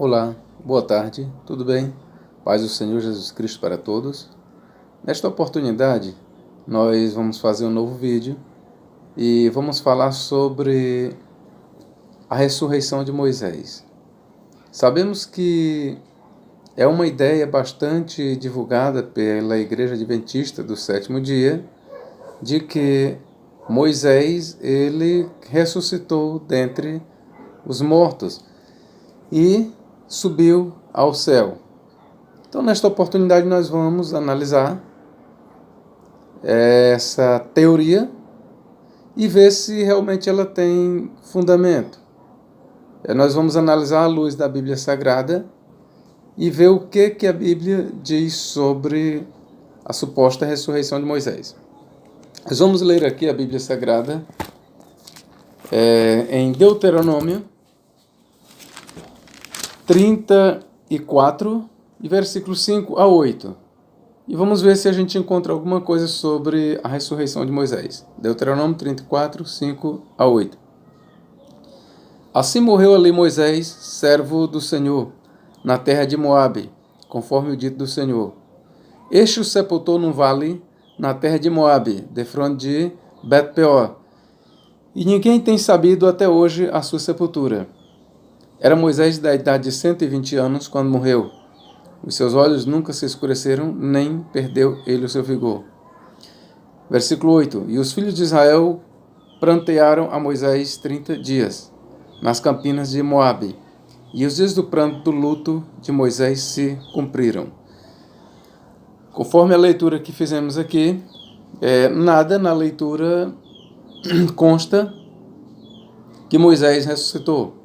Olá, boa tarde, tudo bem? Paz do Senhor Jesus Cristo para todos. Nesta oportunidade, nós vamos fazer um novo vídeo e vamos falar sobre a ressurreição de Moisés. Sabemos que é uma ideia bastante divulgada pela Igreja Adventista do Sétimo Dia de que Moisés, ele ressuscitou dentre os mortos e subiu ao céu. Então, nesta oportunidade, nós vamos analisar essa teoria e ver se realmente ela tem fundamento. Nós vamos analisar à luz da Bíblia Sagrada e ver o que a Bíblia diz sobre a suposta ressurreição de Moisés. Nós vamos ler aqui a Bíblia Sagrada em Deuteronômio 34 e versículos 5 a 8. E vamos ver se a gente encontra alguma coisa sobre a ressurreição de Moisés. Deuteronômio 34, 5 a 8. Assim morreu ali Moisés, servo do Senhor, na terra de Moabe, conforme o dito do Senhor. Este o sepultou num vale, na terra de Moabe, defronte de Bet-peor. E ninguém tem sabido até hoje a sua sepultura. Era Moisés da idade de 120 anos quando morreu. Os seus olhos nunca se escureceram, nem perdeu ele o seu vigor. Versículo 8. E os filhos de Israel prantearam a Moisés 30 dias, nas campinas de Moabe. E os dias do pranto do luto de Moisés se cumpriram. Conforme a leitura que fizemos aqui, nada na leitura consta que Moisés ressuscitou.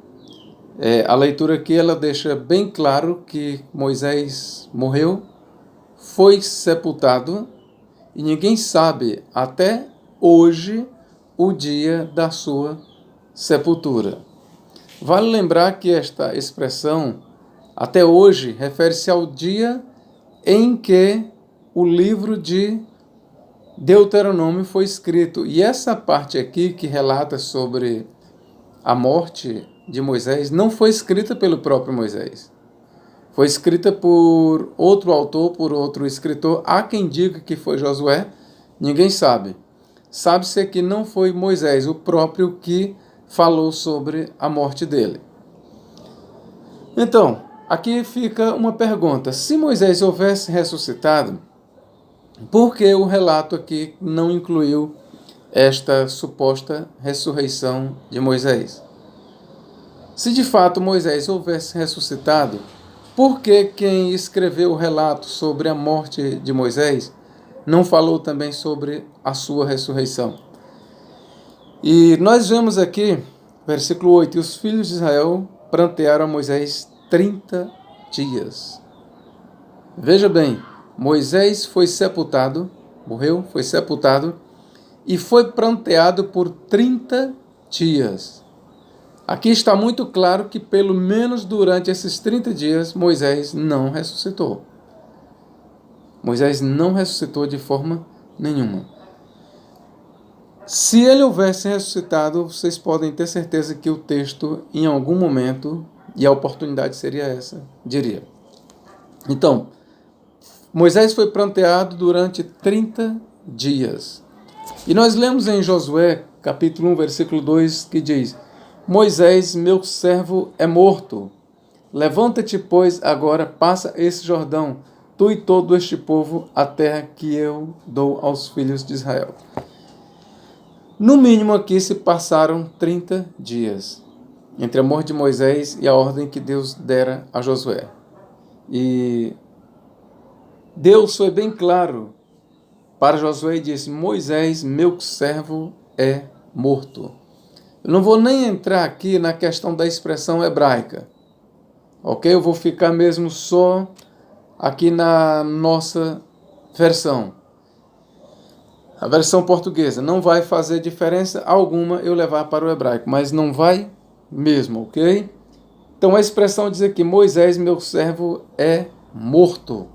A leitura aqui ela deixa bem claro que Moisés morreu, foi sepultado e ninguém sabe até hoje o dia da sua sepultura. Vale lembrar que esta expressão até hoje refere-se ao dia em que o livro de Deuteronômio foi escrito. E essa parte aqui que relata sobre a morte de Moisés não foi escrita pelo próprio Moisés. Foi escrita por outro autor, por outro escritor. Há quem diga que foi Josué, ninguém sabe. Sabe-se que não foi Moisés, o próprio, que falou sobre a morte dele. Então, aqui fica uma pergunta. Se Moisés houvesse ressuscitado, por que o relato aqui não incluiu esta suposta ressurreição de Moisés? Se de fato Moisés houvesse ressuscitado, por que quem escreveu o relato sobre a morte de Moisés não falou também sobre a sua ressurreição? E nós vemos aqui, versículo 8, e os filhos de Israel prantearam a Moisés 30 dias. Veja bem, Moisés foi sepultado, morreu, foi sepultado, e foi pranteado por 30 dias. Aqui está muito claro que pelo menos durante esses 30 dias Moisés não ressuscitou. Moisés não ressuscitou de forma nenhuma. Se ele houvesse ressuscitado, vocês podem ter certeza que o texto, em algum momento, e a oportunidade seria essa, diria. Então, Moisés foi pranteado durante 30 dias. E nós lemos em Josué, capítulo 1, versículo 2, que diz: Moisés, meu servo, é morto. Levanta-te, pois, agora, passa esse Jordão, tu e todo este povo, a terra que eu dou aos filhos de Israel. No mínimo aqui se passaram 30 dias, entre a morte de Moisés e a ordem que Deus dera a Josué. E Deus foi bem claro para Josué e disse: Moisés, meu servo, é morto. Eu não vou nem entrar aqui na questão da expressão hebraica, ok? Eu vou ficar mesmo só aqui na nossa versão. A versão portuguesa não vai fazer diferença alguma eu levar para o hebraico, mas não vai mesmo, ok? Então a expressão diz aqui: Moisés, meu servo, é morto.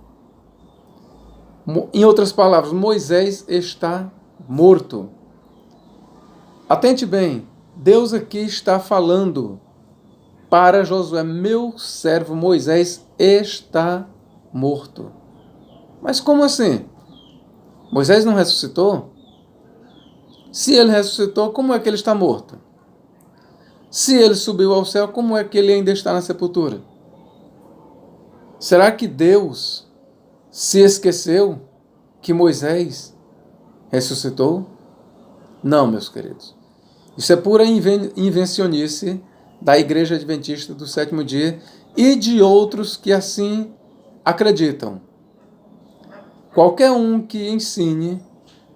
Em outras palavras, Moisés está morto. Atente bem. Deus aqui está falando para Josué: meu servo Moisés está morto. Mas como assim? Moisés não ressuscitou? Se ele ressuscitou, como é que ele está morto? Se ele subiu ao céu, como é que ele ainda está na sepultura? Será que Deus se esqueceu que Moisés ressuscitou? Não, meus queridos. Isso é pura invencionice da Igreja Adventista do Sétimo Dia e de outros que assim acreditam. Qualquer um que ensine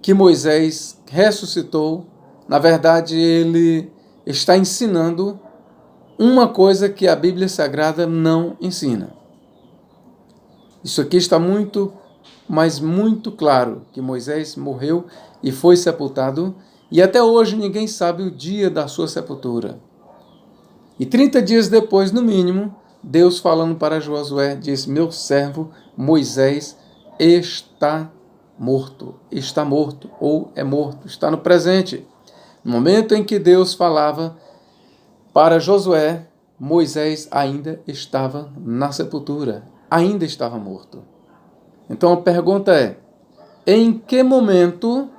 que Moisés ressuscitou, na verdade ele está ensinando uma coisa que a Bíblia Sagrada não ensina. Isso aqui está muito, mas muito claro, que Moisés morreu e foi sepultado, e até hoje ninguém sabe o dia da sua sepultura. E 30 dias depois, no mínimo, Deus falando para Josué, diz: meu servo Moisés está morto, ou é morto, está no presente. No momento em que Deus falava para Josué, Moisés ainda estava na sepultura, ainda estava morto. Então a pergunta é: em que momento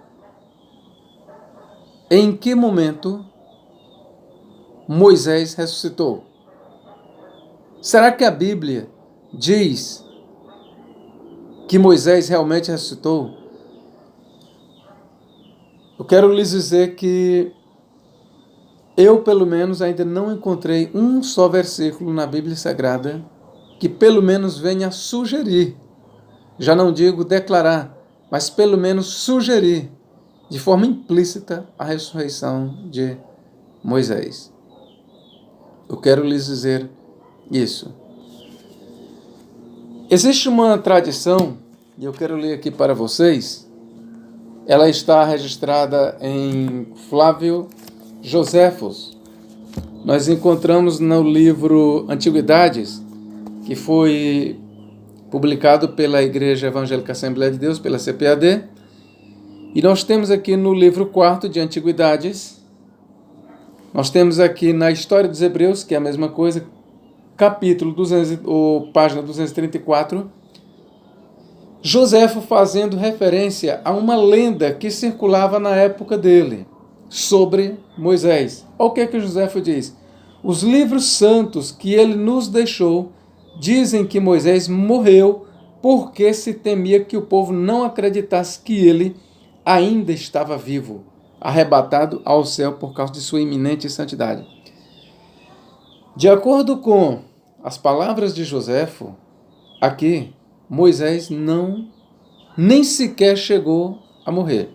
Moisés ressuscitou? Será que a Bíblia diz que Moisés realmente ressuscitou? Eu quero lhes dizer que eu, pelo menos, ainda não encontrei um só versículo na Bíblia Sagrada que pelo menos venha sugerir, já não digo declarar, mas pelo menos sugerir, de forma implícita, a ressurreição de Moisés. Eu quero lhes dizer isso. Existe uma tradição, e eu quero ler aqui para vocês, ela está registrada em Flávio Joséfos. Nós encontramos no livro Antiguidades, que foi publicado pela Igreja Evangélica Assembleia de Deus, pela CPAD, e nós temos aqui no livro 4 de Antiguidades, nós temos aqui na História dos Hebreus, que é a mesma coisa, capítulo 200, ou página 234, Joséfo fazendo referência a uma lenda que circulava na época dele, sobre Moisés. Olha o que Joséfo diz: os livros santos que ele nos deixou dizem que Moisés morreu porque se temia que o povo não acreditasse que ele ainda estava vivo, arrebatado ao céu por causa de sua iminente santidade. De acordo com as palavras de Joséfo, aqui, Moisés nem sequer chegou a morrer.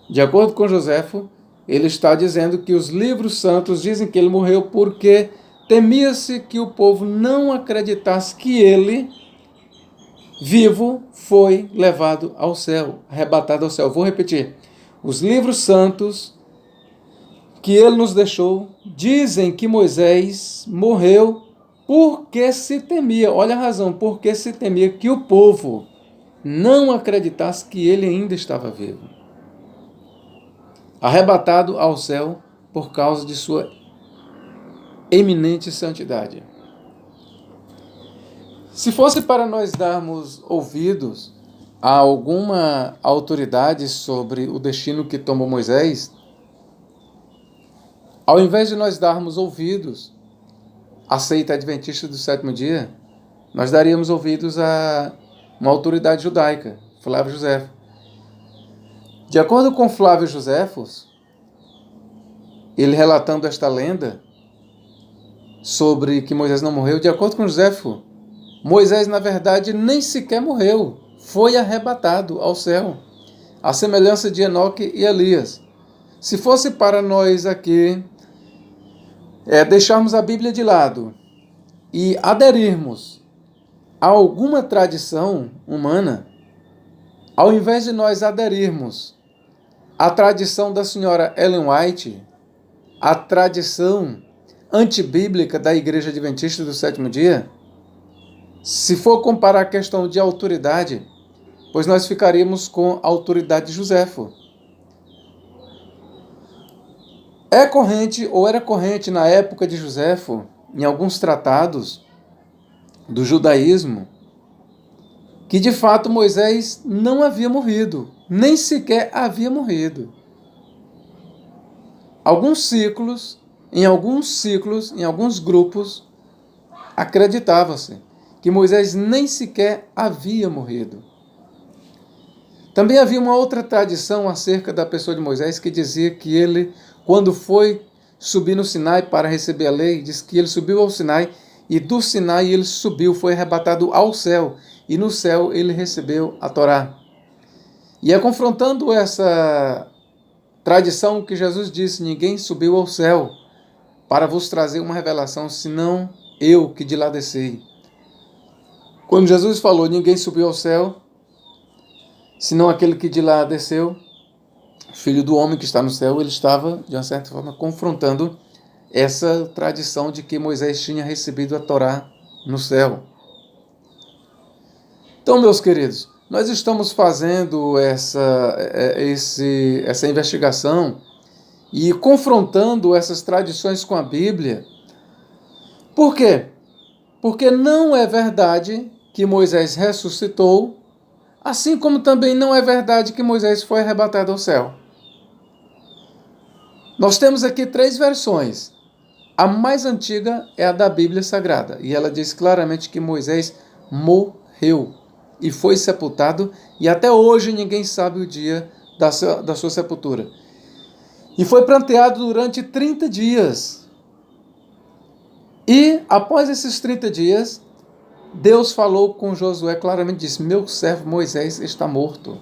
De acordo com Joséfo, ele está dizendo que os livros santos dizem que ele morreu porque temia-se que o povo não acreditasse que ele, vivo, foi levado ao céu, arrebatado ao céu. Vou repetir. Os livros santos que ele nos deixou dizem que Moisés morreu porque se temia, olha a razão, porque se temia que o povo não acreditasse que ele ainda estava vivo, arrebatado ao céu por causa de sua eminente santidade. Se fosse para nós darmos ouvidos a alguma autoridade sobre o destino que tomou Moisés, ao invés de nós darmos ouvidos à seita adventista do sétimo dia, nós daríamos ouvidos a uma autoridade judaica, Flávio Joséfo. De acordo com Flávio Joséfos, ele relatando esta lenda sobre que Moisés não morreu, de acordo com Joséfo, Moisés, na verdade, nem sequer morreu, foi arrebatado ao céu, à semelhança de Enoque e Elias. Se fosse para nós aqui deixarmos a Bíblia de lado e aderirmos a alguma tradição humana, ao invés de nós aderirmos à tradição da senhora Ellen White, a tradição antibíblica da Igreja Adventista do Sétimo Dia, se for comparar a questão de autoridade, pois nós ficaríamos com a autoridade de Joséfo. É corrente, ou era corrente na época de Joséfo, em alguns tratados do judaísmo que de fato Moisés não havia morrido, nem sequer havia morrido. Em alguns grupos, acreditava-se que Moisés nem sequer havia morrido. Também havia uma outra tradição acerca da pessoa de Moisés que dizia que ele, quando foi subir no Sinai para receber a lei, diz que ele subiu ao Sinai e do Sinai ele subiu, foi arrebatado ao céu e no céu ele recebeu a Torá. E é confrontando essa tradição que Jesus disse: ninguém subiu ao céu para vos trazer uma revelação, senão eu que de lá desci. Quando Jesus falou ninguém subiu ao céu, senão aquele que de lá desceu, o Filho do Homem que está no céu, ele estava, de uma certa forma, confrontando essa tradição de que Moisés tinha recebido a Torá no céu. Então, meus queridos, nós estamos fazendo essa investigação e confrontando essas tradições com a Bíblia. Por quê? Porque não é verdade que Moisés ressuscitou, assim como também não é verdade que Moisés foi arrebatado ao céu. Nós temos aqui 3 versões. A mais antiga é a da Bíblia Sagrada, e ela diz claramente que Moisés morreu e foi sepultado, e até hoje ninguém sabe o dia da sua sepultura. E foi pranteado durante 30 dias. E após esses 30 dias, Deus falou com Josué claramente, disse: meu servo Moisés está morto.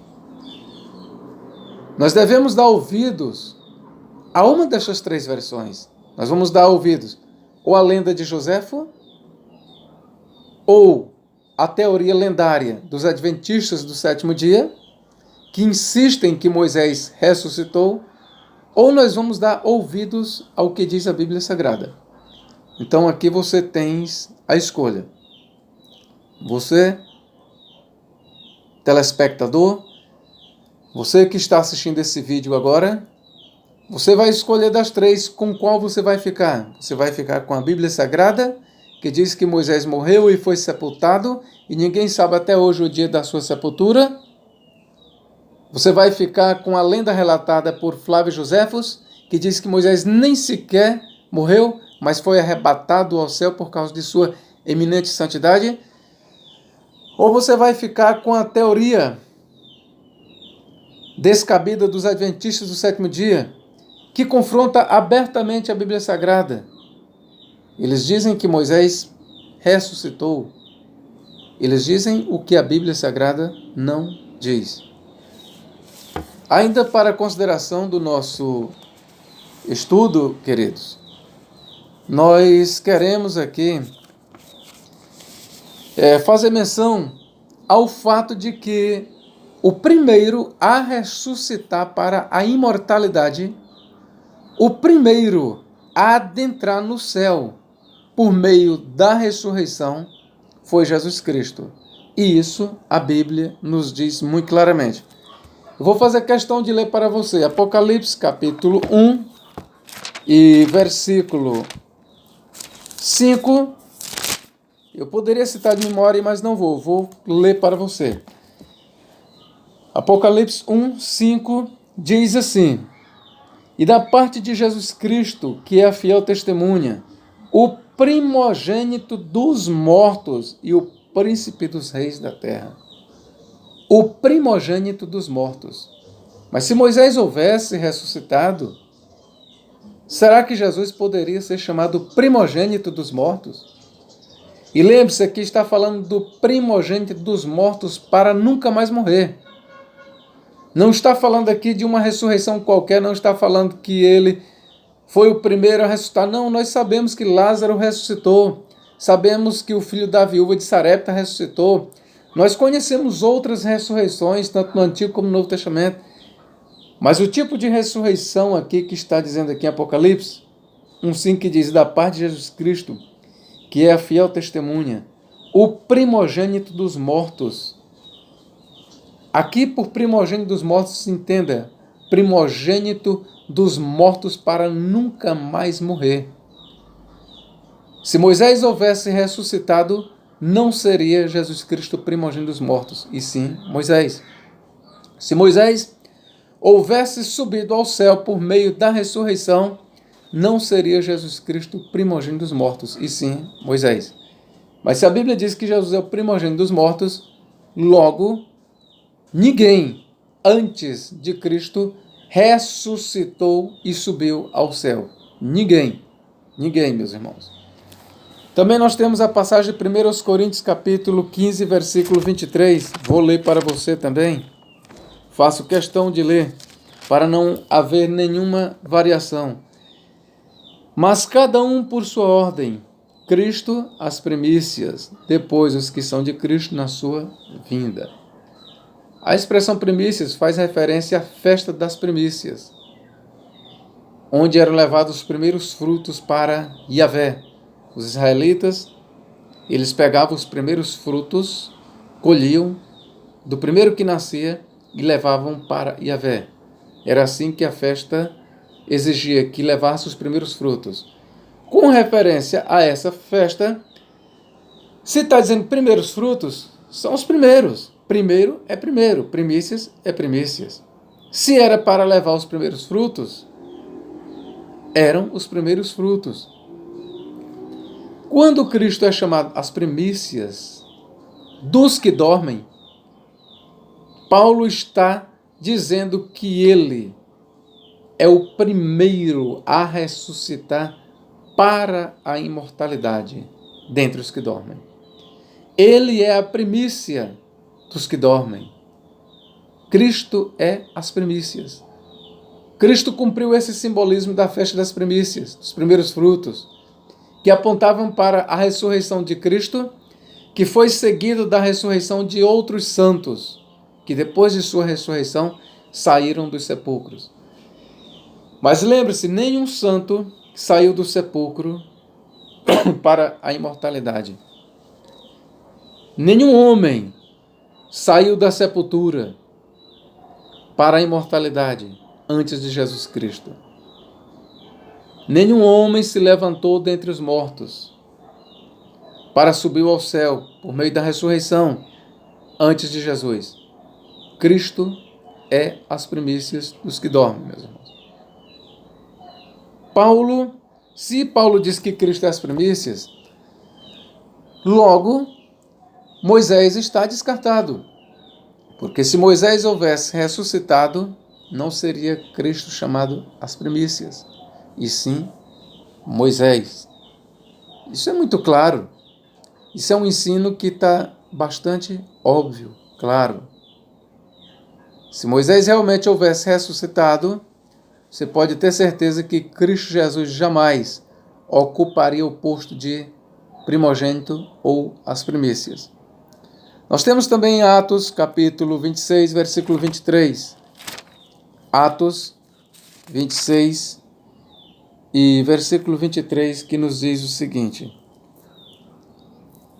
Nós devemos dar ouvidos a uma dessas 3 versões. Nós vamos dar ouvidos ou à lenda de Joséfo, ou a teoria lendária dos adventistas do 7º dia, que insistem que Moisés ressuscitou, ou nós vamos dar ouvidos ao que diz a Bíblia Sagrada. Então aqui você tem a escolha. Você, telespectador, você que está assistindo esse vídeo agora, você vai escolher das 3 com qual você vai ficar. Você vai ficar com a Bíblia Sagrada, que diz que Moisés morreu e foi sepultado, e ninguém sabe até hoje o dia da sua sepultura. Você vai ficar com a lenda relatada por Flávio Joséfos, que diz que Moisés nem sequer morreu, mas foi arrebatado ao céu por causa de sua eminente santidade. Ou você vai ficar com a teoria descabida dos adventistas do 7º dia, que confronta abertamente a Bíblia Sagrada. Eles dizem que Moisés ressuscitou. Eles dizem o que a Bíblia Sagrada não diz. Ainda para a consideração do nosso estudo, queridos, nós queremos aqui fazer menção ao fato de que o primeiro a ressuscitar para a imortalidade, o primeiro a adentrar no céu por meio da ressurreição, foi Jesus Cristo. E isso a Bíblia nos diz muito claramente. Eu vou fazer questão de ler para você Apocalipse capítulo 1 e versículo 5. Eu poderia citar de memória, mas não vou. Vou ler para você. Apocalipse 1, 5 diz assim: e da parte de Jesus Cristo, que é a fiel testemunha, o primogênito dos mortos e o príncipe dos reis da terra. O primogênito dos mortos. Mas se Moisés houvesse ressuscitado, será que Jesus poderia ser chamado primogênito dos mortos? E lembre-se, aqui está falando do primogênito dos mortos para nunca mais morrer. Não está falando aqui de uma ressurreição qualquer, não está falando que ele foi o primeiro a ressuscitar. Não, nós sabemos que Lázaro ressuscitou. Sabemos que o filho da viúva de Sarepta ressuscitou. Nós conhecemos outras ressurreições, tanto no Antigo como no Novo Testamento. Mas o tipo de ressurreição aqui que está dizendo aqui em Apocalipse 1,5 que diz: da parte de Jesus Cristo, que é a fiel testemunha, o primogênito dos mortos. Aqui, por primogênito dos mortos, se entenda, primogênito dos mortos para nunca mais morrer. Se Moisés houvesse ressuscitado, não seria Jesus Cristo primogênito dos mortos, e sim Moisés. Se Moisés houvesse subido ao céu por meio da ressurreição, não seria Jesus Cristo primogênito dos mortos, e sim Moisés. Mas se a Bíblia diz que Jesus é o primogênito dos mortos, logo, ninguém antes de Cristo ressuscitou e subiu ao céu. Ninguém, meus irmãos. Também nós temos a passagem de 1 Coríntios capítulo 15, versículo 23. Vou ler para você também. Faço questão de ler, para não haver nenhuma variação. Mas cada um por sua ordem, Cristo as primícias, depois os que são de Cristo na sua vinda. A expressão primícias faz referência à festa das primícias, onde eram levados os primeiros frutos para Yahvé. Os israelitas, eles pegavam os primeiros frutos, colhiam do primeiro que nascia e levavam para Yahvé. Era assim que a festa exigia que levasse os primeiros frutos. Com referência a essa festa, se está dizendo primeiros frutos, são os primeiros. Primeiro é primeiro, primícias é primícias. Se era para levar os primeiros frutos, eram os primeiros frutos. Quando Cristo é chamado as primícias dos que dormem, Paulo está dizendo que ele é o primeiro a ressuscitar para a imortalidade dentre os que dormem. Ele é a primícia dos que dormem. Cristo é as primícias. Cristo cumpriu esse simbolismo da festa das primícias, dos primeiros frutos, que apontavam para a ressurreição de Cristo, que foi seguido da ressurreição de outros santos, que depois de sua ressurreição saíram dos sepulcros. Mas lembre-se, nenhum santo saiu do sepulcro para a imortalidade. Nenhum homem saiu da sepultura para a imortalidade antes de Jesus Cristo. Nenhum homem se levantou dentre os mortos para subir ao céu por meio da ressurreição antes de Jesus. Cristo é as primícias dos que dormem, meus irmãos. Se Paulo diz que Cristo é as primícias, logo Moisés está descartado. Porque se Moisés houvesse ressuscitado, não seria Cristo chamado as primícias, e sim Moisés. Isso é muito claro. Isso é um ensino que está bastante óbvio, claro. Se Moisés realmente houvesse ressuscitado, você pode ter certeza que Cristo Jesus jamais ocuparia o posto de primogênito ou as primícias. Nós temos também Atos, capítulo 26, versículo 23. Atos 26 e versículo 23, que nos diz o seguinte: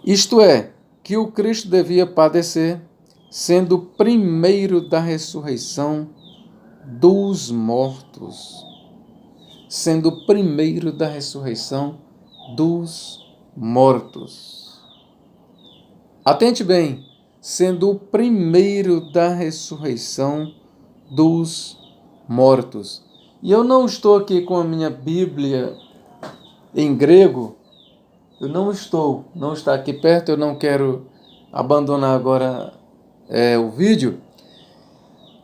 isto é, que o Cristo devia padecer, sendo o primeiro da ressurreição dos mortos. Sendo o primeiro da ressurreição dos mortos. Atente bem, sendo o primeiro da ressurreição dos mortos. E eu não estou aqui com a minha Bíblia em grego, não está aqui perto, eu não quero abandonar agora o vídeo,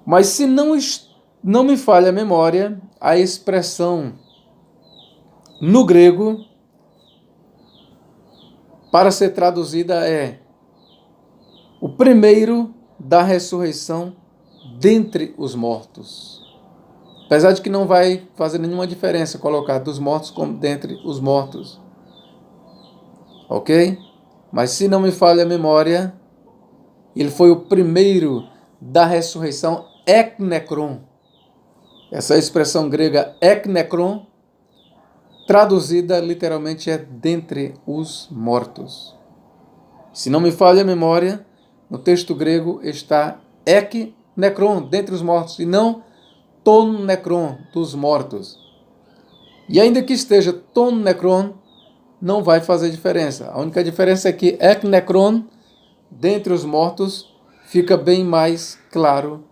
mas se não me falha a memória, a expressão no grego para ser traduzida é o primeiro da ressurreição dentre os mortos. Apesar de que não vai fazer nenhuma diferença colocar dos mortos como dentre os mortos. Ok? Mas se não me falha a memória, ele foi o primeiro da ressurreição eknekron. Essa expressão grega eknekron, traduzida literalmente é dentre os mortos. Se não me falha a memória, no texto grego está eknekron, dentre os mortos, e não ton nekron, dos mortos. E ainda que esteja ton nekron, não vai fazer diferença. A única diferença é que ek necron, dentre os mortos, fica bem mais claro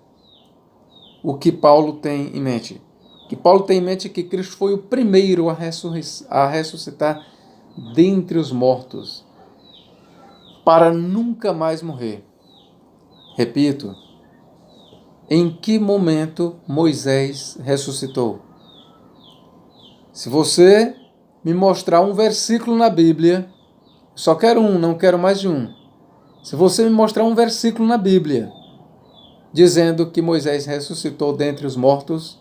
o que Paulo tem em mente. O que Paulo tem em mente é que Cristo foi o primeiro a ressuscitar dentre os mortos, para nunca mais morrer. Repito, em que momento Moisés ressuscitou? Se você me mostrar um versículo na Bíblia, só quero um, não quero mais de um. Se você me mostrar um versículo na Bíblia dizendo que Moisés ressuscitou dentre os mortos,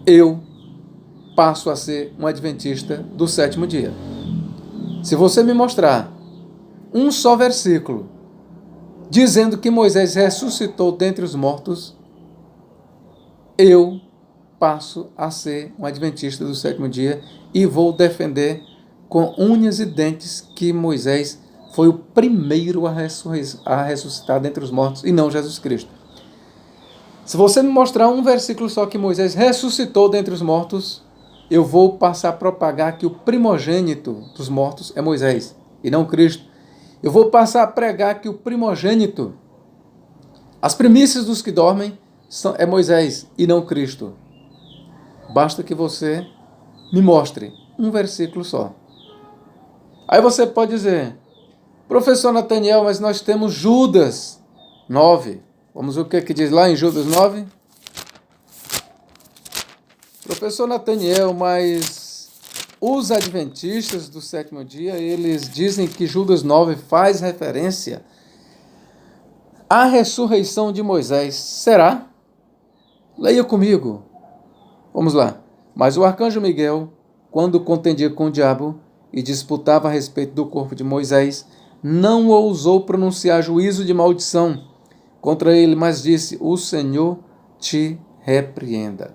eu passo a ser um adventista do sétimo dia. Se você me mostrar um só versículo dizendo que Moisés ressuscitou dentre os mortos, eu passo a ser um adventista do sétimo dia e vou defender com unhas e dentes que Moisés foi o primeiro a ressuscitar dentre os mortos e não Jesus Cristo. Se você me mostrar um versículo só que Moisés ressuscitou dentre os mortos, eu vou passar a propagar que o primogênito dos mortos é Moisés e não Cristo. Eu vou passar a pregar que o primogênito, as primícias dos que dormem, é Moisés e não Cristo. Basta que você me mostre um versículo só. Aí você pode dizer, professor Nathaniel, mas nós temos Judas 9. Vamos ver o que diz lá em Judas 9? Professor Nathaniel, mas os adventistas do sétimo dia, eles dizem que Judas 9 faz referência à ressurreição de Moisés. Será? Leia comigo. Vamos lá. Mas o arcanjo Miguel, quando contendia com o diabo e disputava a respeito do corpo de Moisés, não ousou pronunciar juízo de maldição contra ele, mas disse, o Senhor te repreenda.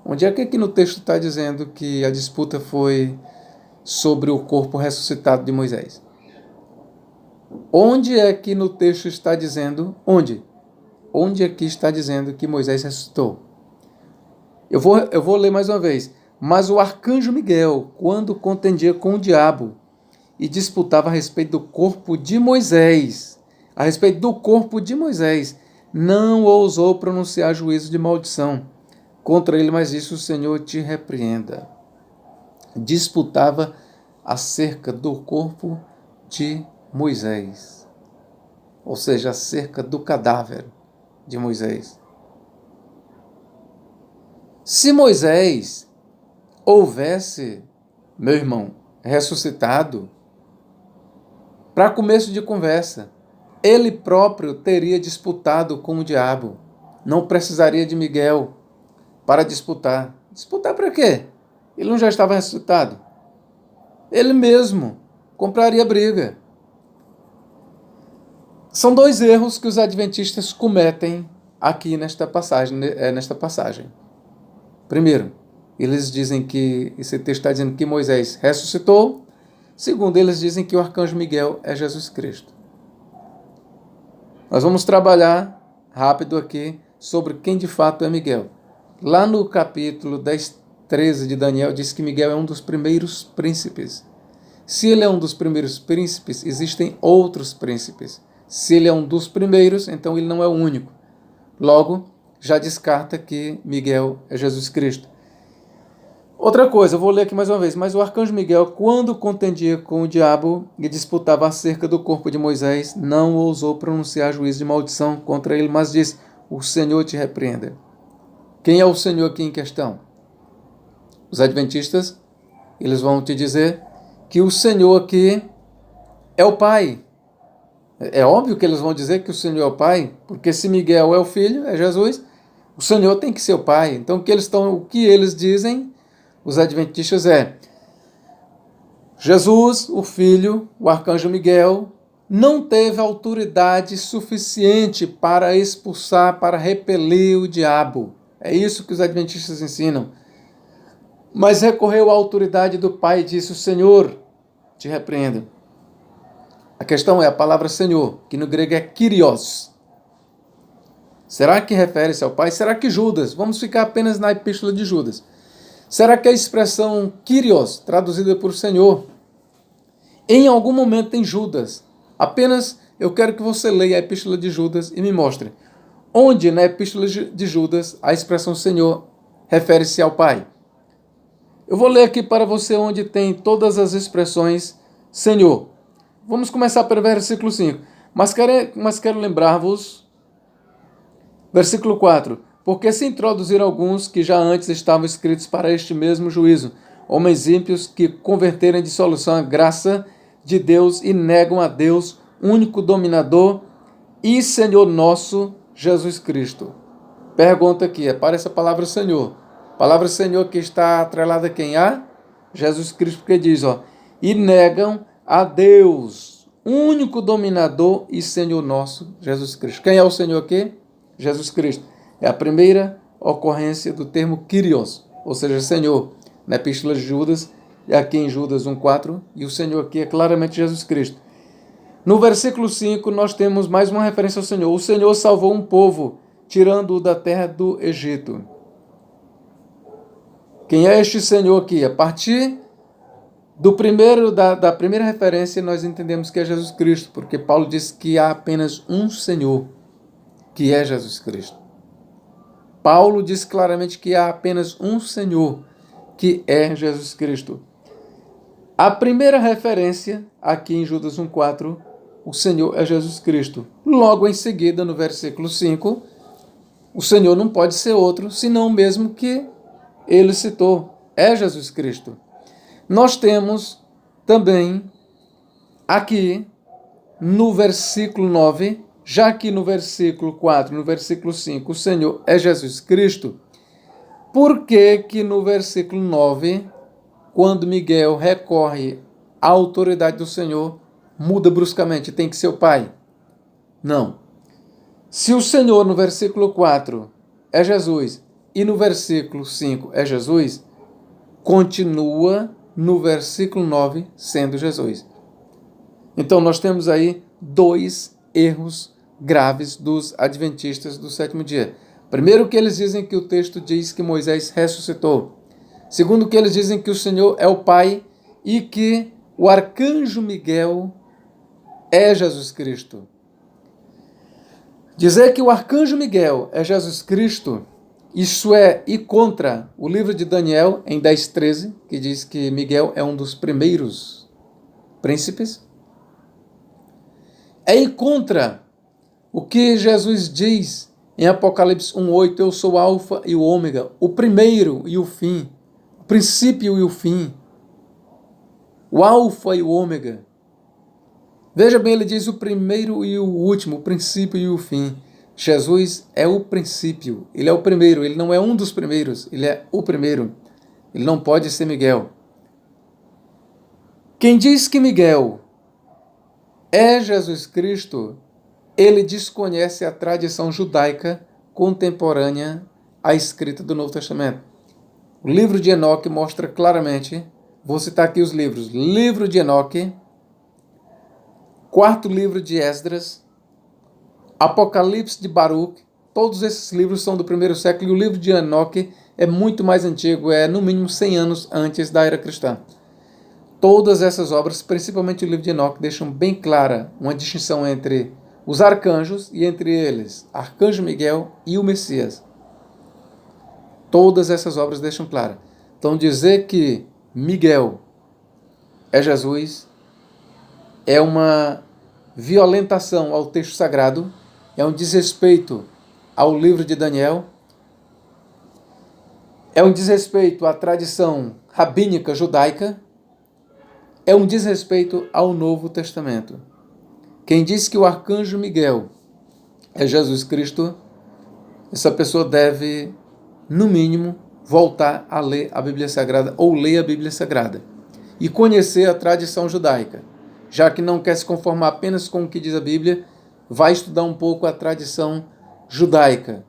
Onde é que aqui no texto está dizendo que a disputa foi sobre o corpo ressuscitado de Moisés? Onde é que no texto está dizendo? Onde? Onde aqui está dizendo que Moisés ressuscitou? Eu vou ler mais uma vez. Mas o arcanjo Miguel, quando contendia com o diabo e disputava a respeito do corpo de Moisés, não ousou pronunciar juízo de maldição contra ele, mas disse, o Senhor te repreenda. Disputava acerca do corpo de Moisés, ou seja, acerca do cadáver de Moisés. Se Moisés houvesse, meu irmão, ressuscitado, para começo de conversa, ele próprio teria disputado com o diabo. Não precisaria de Miguel para disputar. Disputar para quê? Ele não já estava ressuscitado? Ele mesmo compraria briga. São dois erros que os adventistas cometem aqui nesta passagem. Primeiro, eles dizem que esse texto está dizendo que Moisés ressuscitou. Segundo, eles dizem que o arcanjo Miguel é Jesus Cristo. Nós vamos trabalhar rápido aqui sobre quem de fato é Miguel. Lá no capítulo 10, 13 de Daniel, diz que Miguel é um dos primeiros príncipes. Se ele é um dos primeiros príncipes, existem outros príncipes. Se ele é um dos primeiros, então ele não é o único. Logo, já descarta que Miguel é Jesus Cristo. Outra coisa, eu vou ler aqui mais uma vez. Mas o arcanjo Miguel, quando contendia com o diabo e disputava acerca do corpo de Moisés, não ousou pronunciar juízo de maldição contra ele, mas disse, o Senhor te repreenda. Quem é o Senhor aqui em questão? Os adventistas, eles vão te dizer que o Senhor aqui é o Pai. É óbvio que eles vão dizer que o Senhor é o Pai, porque se Miguel é o Filho, é Jesus, o Senhor tem que ser o Pai. Então o que eles dizem, os adventistas, é Jesus, o Filho, o arcanjo Miguel, não teve autoridade suficiente para expulsar, para repelir o diabo. É isso que os adventistas ensinam. Mas recorreu à autoridade do Pai e disse, o Senhor te repreenda. A questão é a palavra Senhor, que no grego é Kyrios. Será que refere-se ao Pai? Será que Judas? Vamos ficar apenas na epístola de Judas. Será que a expressão Kyrios, traduzida por Senhor, em algum momento em Judas? Apenas eu quero que você leia a Epístola de Judas e me mostre onde na Epístola de Judas a expressão Senhor refere-se ao Pai. Eu vou ler aqui para você onde tem todas as expressões Senhor. Vamos começar pelo versículo 5. Mas quero lembrar-vos, versículo 4. Porque se introduziram alguns que já antes estavam escritos para este mesmo juízo, homens ímpios que converteram em dissolução a graça de Deus e negam a Deus, único dominador e Senhor nosso, Jesus Cristo. Pergunta aqui, é para essa palavra Senhor. Palavra Senhor que está atrelada a quem? A Jesus Cristo, porque diz, e negam a Deus, único dominador e Senhor nosso, Jesus Cristo. Quem é o Senhor aqui? Jesus Cristo. É a primeira ocorrência do termo Kyrios, ou seja, Senhor, na Epístola de Judas, e aqui em Judas 1,4, e o Senhor aqui é claramente Jesus Cristo. No versículo 5, nós temos mais uma referência ao Senhor. O Senhor salvou um povo, tirando-o da terra do Egito. Quem é este Senhor aqui? A partir da primeira referência, nós entendemos que é Jesus Cristo, porque Paulo diz que há apenas um Senhor, que é Jesus Cristo. Paulo diz claramente que há apenas um Senhor, que é Jesus Cristo. A primeira referência, aqui em Judas 1,4, o Senhor é Jesus Cristo. Logo em seguida, no versículo 5, o Senhor não pode ser outro, senão o mesmo que ele citou, é Jesus Cristo. Nós temos também aqui no versículo 9, já que no versículo 4, no versículo 5, o Senhor é Jesus Cristo, por que no versículo 9, quando Miguel recorre à autoridade do Senhor, muda bruscamente, tem que ser o Pai? Não. Se o Senhor no versículo 4 é Jesus e no versículo 5 é Jesus, continua no versículo 9 sendo Jesus. Então nós temos aí dois erros graves dos adventistas do sétimo dia. Primeiro, que eles dizem que o texto diz que Moisés ressuscitou. Segundo, que eles dizem que o Senhor é o Pai e que o arcanjo Miguel é Jesus Cristo. Dizer que o arcanjo Miguel é Jesus Cristo, isso é ir contra o livro de Daniel, em 10:13, que diz que Miguel é um dos primeiros príncipes. É ir contra o que Jesus diz em Apocalipse 1:8, eu sou o Alfa e o Ômega, o primeiro e o fim, o princípio e o fim, o Alfa e o Ômega. Veja bem, ele diz o primeiro e o último, o princípio e o fim. Jesus é o princípio, ele é o primeiro, ele não é um dos primeiros, ele é o primeiro. Ele não pode ser Miguel. Quem diz que Miguel é Jesus Cristo, ele desconhece a tradição judaica contemporânea à escrita do Novo Testamento. O livro de Enoque mostra claramente, vou citar aqui os livros, livro de Enoque, quarto livro de Esdras, Apocalipse de Baruque, todos esses livros são do primeiro século e o livro de Enoque é muito mais antigo, é no mínimo 100 anos antes da era cristã. Todas essas obras, principalmente o livro de Enoque, deixam bem clara uma distinção entre os arcanjos e entre eles, Arcanjo Miguel e o Messias. Todas essas obras deixam clara. Então dizer que Miguel é Jesus é uma violentação ao texto sagrado, é um desrespeito ao livro de Daniel, é um desrespeito à tradição rabínica judaica, é um desrespeito ao Novo Testamento. Quem diz que o arcanjo Miguel é Jesus Cristo, essa pessoa deve, no mínimo, voltar a ler a Bíblia Sagrada ou ler a Bíblia Sagrada e conhecer a tradição judaica. Já que não quer se conformar apenas com o que diz a Bíblia, vai estudar um pouco a tradição judaica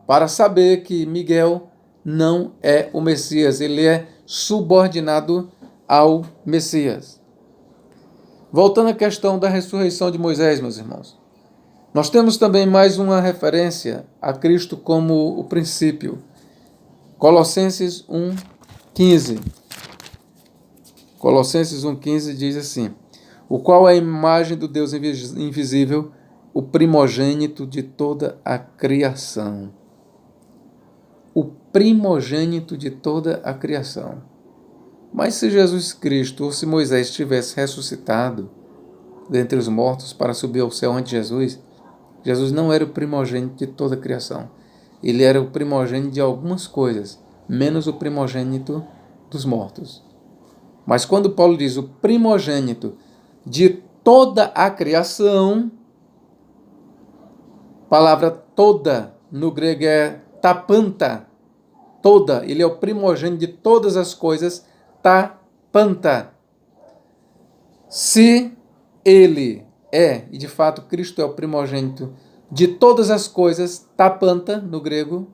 para saber que Miguel não é o Messias, ele é subordinado ao Messias. Voltando à questão da ressurreição de Moisés, meus irmãos, nós temos também mais uma referência a Cristo como o princípio. Colossenses 1, 15. Colossenses 1,15 diz assim: o qual é a imagem do Deus invisível, o primogênito de toda a criação. O primogênito de toda a criação. Mas se Jesus Cristo ou se Moisés tivesse ressuscitado dentre os mortos para subir ao céu antes de Jesus, Jesus não era o primogênito de toda a criação. Ele era o primogênito de algumas coisas, menos o primogênito dos mortos. Mas quando Paulo diz o primogênito de toda a criação, a palavra toda no grego é tapanta, toda, ele é o primogênito de todas as coisas, tapanta. Se ele é, e de fato Cristo é o primogênito de todas as coisas, tapanta no grego,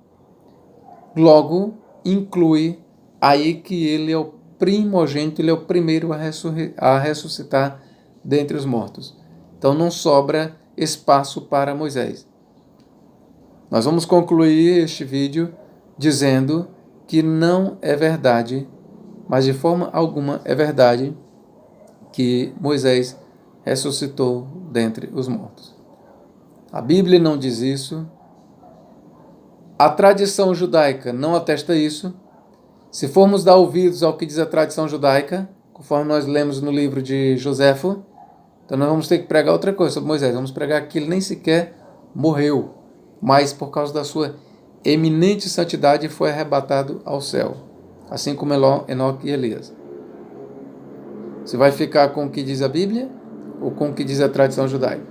logo inclui aí que ele é o primogênito, ele é o primeiro a ressuscitar dentre os mortos. Então não sobra espaço para Moisés. Nós vamos concluir este vídeo dizendo que não é verdade, mas de forma alguma é verdade, que Moisés ressuscitou dentre os mortos. A Bíblia não diz isso. A tradição judaica não atesta isso. Se formos dar ouvidos ao que diz a tradição judaica, conforme nós lemos no livro de Joséfo, então nós vamos ter que pregar outra coisa sobre Moisés. Vamos pregar que ele nem sequer morreu, mas por causa da sua eminente santidade foi arrebatado ao céu, assim como Enoque e Elias. Você vai ficar com o que diz a Bíblia ou com o que diz a tradição judaica?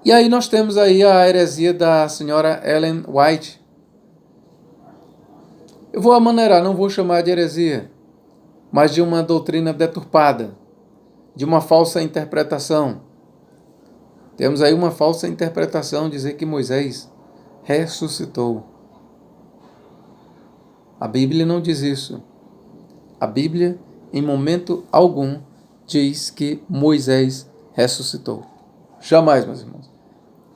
E aí nós temos aí a heresia da senhora Ellen White. Eu vou amaneirar, não vou chamar de heresia, mas de uma doutrina deturpada, de uma falsa interpretação. Temos aí uma falsa interpretação, dizer que Moisés ressuscitou. A Bíblia não diz isso. A Bíblia, em momento algum, diz que Moisés ressuscitou. Jamais, meus irmãos.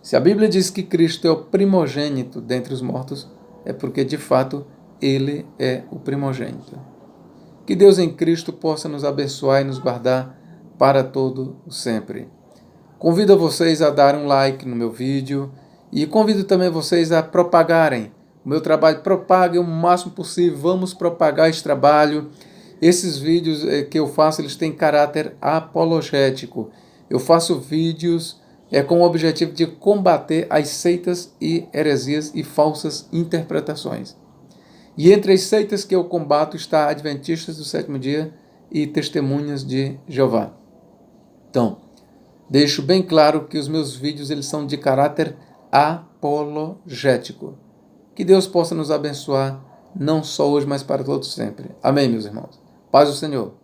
Se a Bíblia diz que Cristo é o primogênito dentre os mortos, é porque, de fato, ele é o primogênito. Que Deus em Cristo possa nos abençoar e nos guardar para todo o sempre. Convido vocês a darem um like no meu vídeo e convido também vocês a propagarem o meu trabalho. Propaguem o máximo possível, vamos propagar esse trabalho. Esses vídeos que eu faço, eles têm caráter apologético. Eu faço vídeos com o objetivo de combater as seitas e heresias e falsas interpretações. E entre as seitas que eu combato está Adventistas do Sétimo Dia e Testemunhas de Jeová. Então, deixo bem claro que os meus vídeos eles são de caráter apologético. Que Deus possa nos abençoar, não só hoje, mas para todos sempre. Amém, meus irmãos. Paz do Senhor.